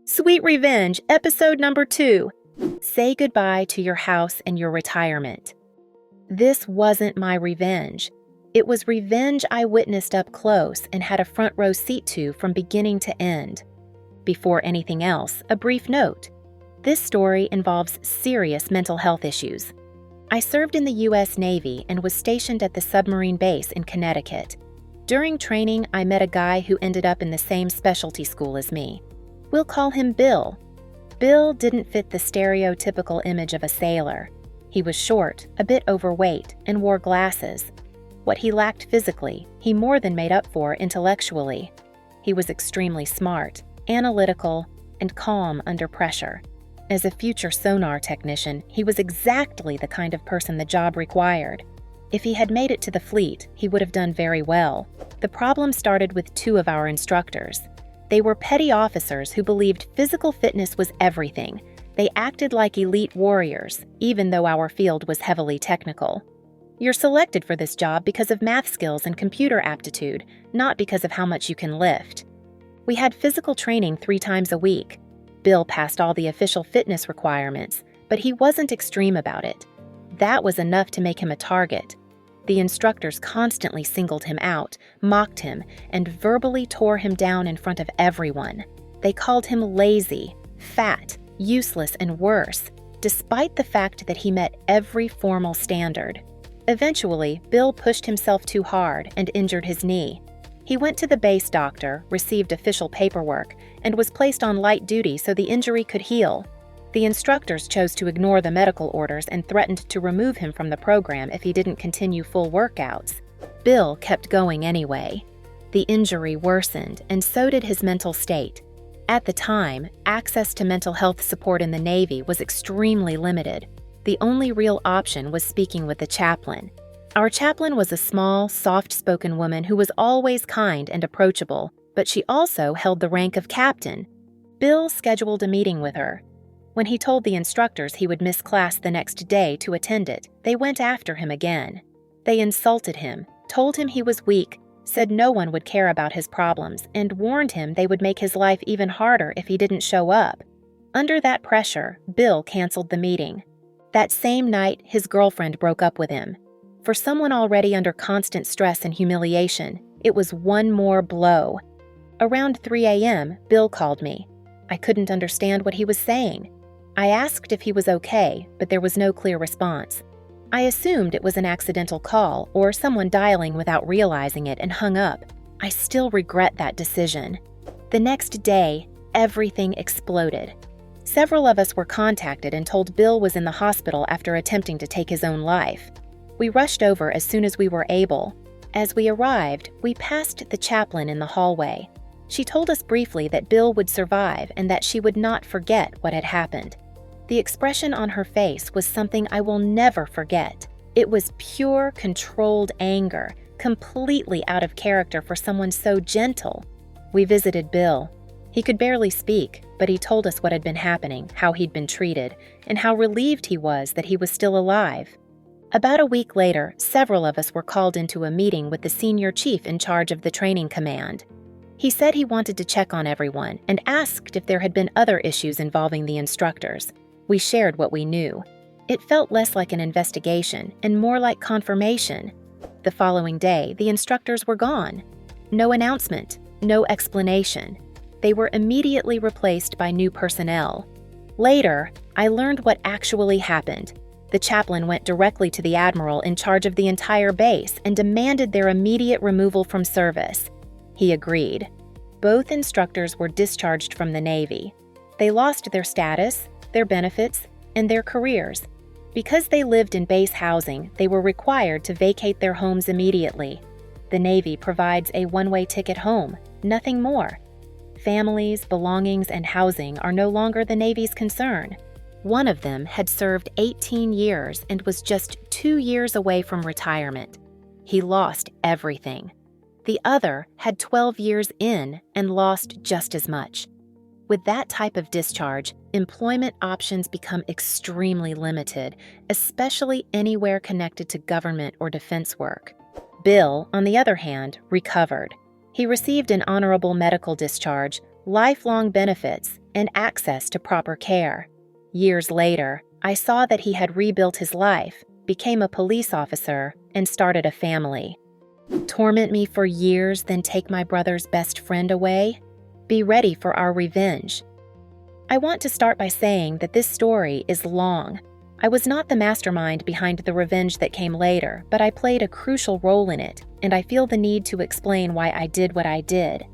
Sweet Revenge, episode number 2. Say goodbye to your house and your retirement. This wasn't my revenge. It was revenge I witnessed up close and had a front row seat to from beginning to end. Before anything else, a brief note. This story involves serious mental health issues. I served in the U.S. Navy and was stationed at the submarine base in Connecticut. During training, I met a guy who ended up in the same specialty school as me. We'll call him Bill. Bill didn't fit the stereotypical image of a sailor. He was short, a bit overweight, and wore glasses. What he lacked physically, he more than made up for intellectually. He was extremely smart, analytical, and calm under pressure. As a future sonar technician, he was exactly the kind of person the job required. If he had made it to the fleet, he would have done very well. The problem started with 2 of our instructors. They were petty officers who believed physical fitness was everything. They acted like elite warriors, even though our field was heavily technical. You're selected for this job because of math skills and computer aptitude, not because of how much you can lift. We had physical training 3 times a week. Bill passed all the official fitness requirements, but he wasn't extreme about it. That was enough to make him a target. The instructors constantly singled him out, mocked him, and verbally tore him down in front of everyone. They called him lazy, fat, useless, and worse, despite the fact that he met every formal standard. Eventually, Bill pushed himself too hard and injured his knee. He went to the base doctor, received official paperwork, and was placed on light duty so the injury could heal. The instructors chose to ignore the medical orders and threatened to remove him from the program if he didn't continue full workouts. Bill kept going anyway. The injury worsened, and so did his mental state. At the time, access to mental health support in the Navy was extremely limited. The only real option was speaking with the chaplain. Our chaplain was a small, soft-spoken woman who was always kind and approachable, but she also held the rank of captain. Bill scheduled a meeting with her. When he told the instructors he would miss class the next day to attend it, they went after him again. They insulted him, told him he was weak, said no one would care about his problems, and warned him they would make his life even harder if he didn't show up. Under that pressure, Bill canceled the meeting. That same night, his girlfriend broke up with him. For someone already under constant stress and humiliation, it was one more blow. Around 3 a.m., Bill called me. I couldn't understand what he was saying. I asked if he was okay, but there was no clear response. I assumed it was an accidental call or someone dialing without realizing it and hung up. I still regret that decision. The next day, everything exploded. Several of us were contacted and told Bill was in the hospital after attempting to take his own life. We rushed over as soon as we were able. As we arrived, we passed the chaplain in the hallway. She told us briefly that Bill would survive and that she would not forget what had happened. The expression on her face was something I will never forget. It was pure, controlled anger, completely out of character for someone so gentle. We visited Bill. He could barely speak, but he told us what had been happening, how he'd been treated, and how relieved he was that he was still alive. About a week later, several of us were called into a meeting with the senior chief in charge of the training command. He said he wanted to check on everyone and asked if there had been other issues involving the instructors. We shared what we knew. It felt less like an investigation and more like confirmation. The following day, the instructors were gone. No announcement, no explanation. They were immediately replaced by new personnel. Later, I learned what actually happened. The chaplain went directly to the admiral in charge of the entire base and demanded their immediate removal from service. He agreed. Both instructors were discharged from the Navy. They lost their status, their benefits, and their careers. Because they lived in base housing, they were required to vacate their homes immediately. The Navy provides a one-way ticket home, nothing more. Families, belongings, and housing are no longer the Navy's concern. One of them had served 18 years and was just 2 years away from retirement. He lost everything. The other had 12 years in and lost just as much. With that type of discharge, employment options become extremely limited, especially anywhere connected to government or defense work. Bill, on the other hand, recovered. He received an honorable medical discharge, lifelong benefits, and access to proper care. Years later, I saw that he had rebuilt his life, became a police officer, and started a family. Torment me for years, then take my brother's best friend away? Be ready for our revenge. I want to start by saying that this story is long. I was not the mastermind behind the revenge that came later, but I played a crucial role in it, and I feel the need to explain why I did what I did.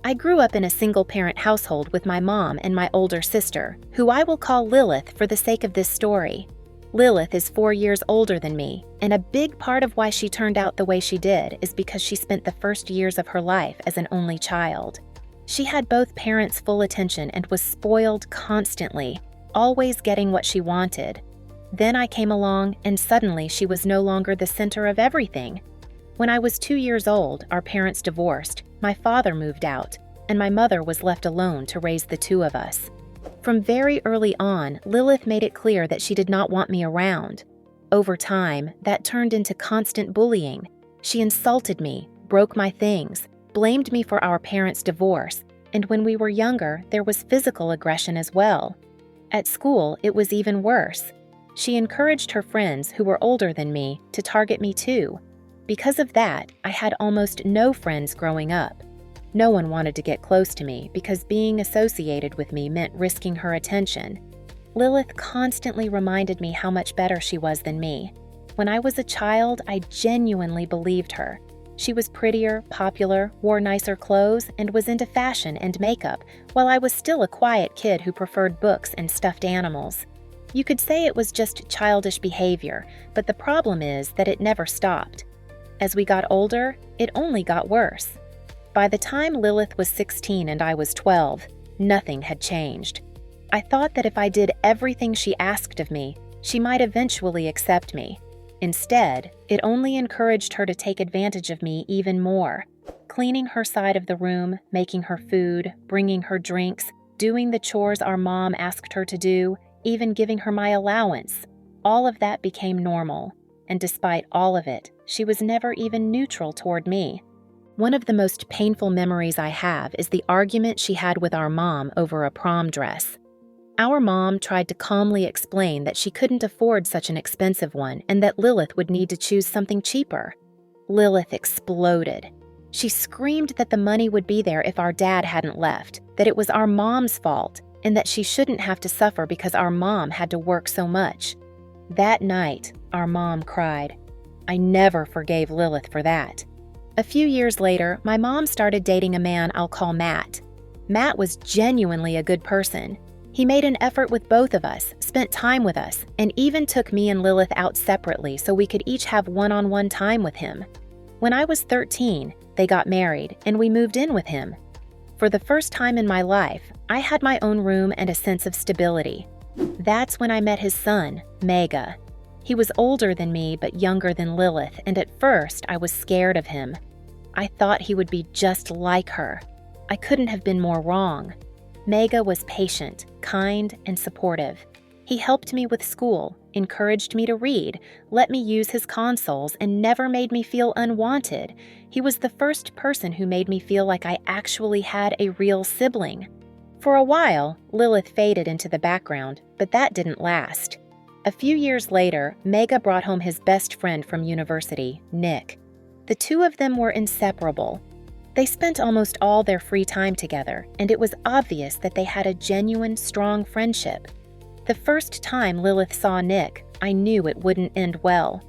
I grew up in a single-parent household with my mom and my older sister, who I will call Lilith for the sake of this story. Lilith is 4 years older than me, and a big part of why she turned out the way she did is because she spent the first years of her life as an only child. She had both parents' full attention and was spoiled constantly, always getting what she wanted. Then I came along, and suddenly she was no longer the center of everything. When I was 2 years old, our parents divorced, my father moved out, and my mother was left alone to raise the two of us. From very early on, Lilith made it clear that she did not want me around. Over time, that turned into constant bullying. She insulted me, broke my things, blamed me for our parents' divorce, and when we were younger, there was physical aggression as well. At school, it was even worse. She encouraged her friends, who were older than me, to target me too. Because of that, I had almost no friends growing up. No one wanted to get close to me because being associated with me meant risking her attention. Lilith constantly reminded me how much better she was than me. When I was a child, I genuinely believed her. She was prettier, popular, wore nicer clothes, and was into fashion and makeup, while I was still a quiet kid who preferred books and stuffed animals. You could say it was just childish behavior, but the problem is that it never stopped. As we got older, it only got worse. By the time Lilith was 16 and I was 12, nothing had changed. I thought that if I did everything she asked of me, she might eventually accept me. Instead, it only encouraged her to take advantage of me even more, cleaning her side of the room, making her food, bringing her drinks, doing the chores our mom asked her to do, even giving her my allowance. All of that became normal, and despite all of it, she was never even neutral toward me. One of the most painful memories I have is the argument she had with our mom over a prom dress. Our mom tried to calmly explain that she couldn't afford such an expensive one and that Lilith would need to choose something cheaper. Lilith exploded. She screamed that the money would be there if our dad hadn't left, that it was our mom's fault, and that she shouldn't have to suffer because our mom had to work so much. That night, our mom cried. I never forgave Lilith for that. A few years later, my mom started dating a man I'll call Matt. Matt was genuinely a good person. He made an effort with both of us, spent time with us, and even took me and Lilith out separately so we could each have one-on-one time with him. When I was 13, they got married, and we moved in with him. For the first time in my life, I had my own room and a sense of stability. That's when I met his son, Mega. He was older than me but younger than Lilith, and at first I was scared of him. I thought he would be just like her. I couldn't have been more wrong. Mega was patient, kind, and supportive. He helped me with school, encouraged me to read, let me use his consoles, and never made me feel unwanted. He was the first person who made me feel like I actually had a real sibling. For a while, Lilith faded into the background, but that didn't last. A few years later, Mega brought home his best friend from university, Nick. The two of them were inseparable. They spent almost all their free time together, and it was obvious that they had a genuine, strong friendship. The first time Lilith saw Nick, I knew it wouldn't end well.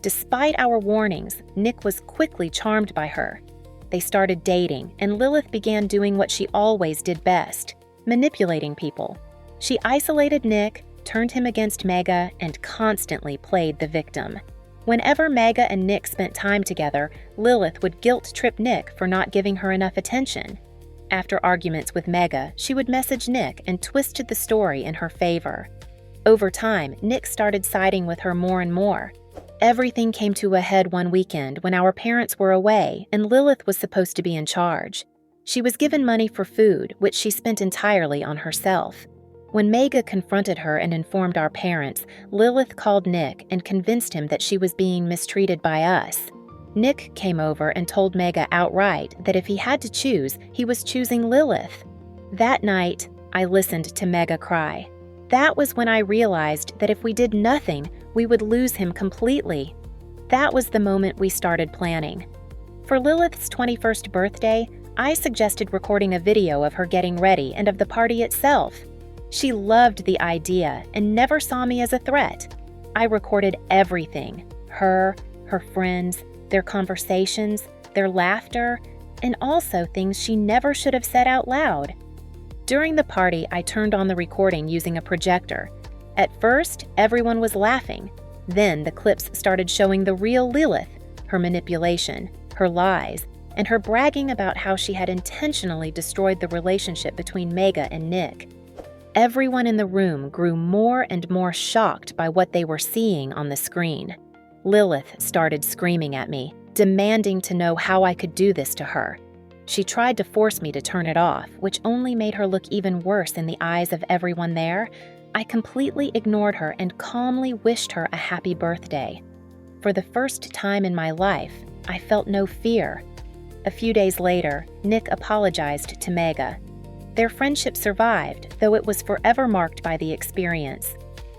Despite our warnings, Nick was quickly charmed by her. They started dating, and Lilith began doing what she always did best, manipulating people. She isolated Nick, turned him against Mega, and constantly played the victim. Whenever Mega and Nick spent time together, Lilith would guilt-trip Nick for not giving her enough attention. After arguments with Mega, she would message Nick and twisted the story in her favor. Over time, Nick started siding with her more and more. Everything came to a head one weekend when our parents were away and Lilith was supposed to be in charge. She was given money for food, which she spent entirely on herself. When Mega confronted her and informed our parents, Lilith called Nick and convinced him that she was being mistreated by us. Nick came over and told Mega outright that if he had to choose, he was choosing Lilith. That night, I listened to Mega cry. That was when I realized that if we did nothing, we would lose him completely. That was the moment we started planning. For Lilith's 21st birthday, I suggested recording a video of her getting ready and of the party itself. She loved the idea and never saw me as a threat. I recorded everything: her friends, their conversations, their laughter, and also things she never should have said out loud. During the party, I turned on the recording using a projector. At first, everyone was laughing. Then the clips started showing the real Lilith, her manipulation, her lies, and her bragging about how she had intentionally destroyed the relationship between Mega and Nick. Everyone in the room grew more and more shocked by what they were seeing on the screen. Lilith started screaming at me, demanding to know how I could do this to her. She tried to force me to turn it off, which only made her look even worse in the eyes of everyone there. I completely ignored her and calmly wished her a happy birthday. For the first time in my life, I felt no fear. A few days later, Nick apologized to Mega. Their friendship survived, though it was forever marked by the experience.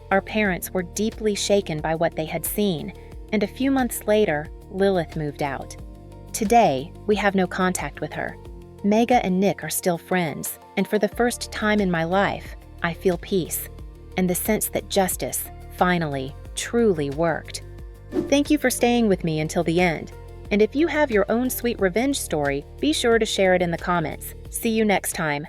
Our parents were deeply shaken by what they had seen, and a few months later, Lilith moved out. Today, we have no contact with her. Mega and Nick are still friends, and for the first time in my life, I feel peace, and the sense that justice, finally, truly worked. Thank you for staying with me until the end. And if you have your own sweet revenge story, be sure to share it in the comments. See you next time.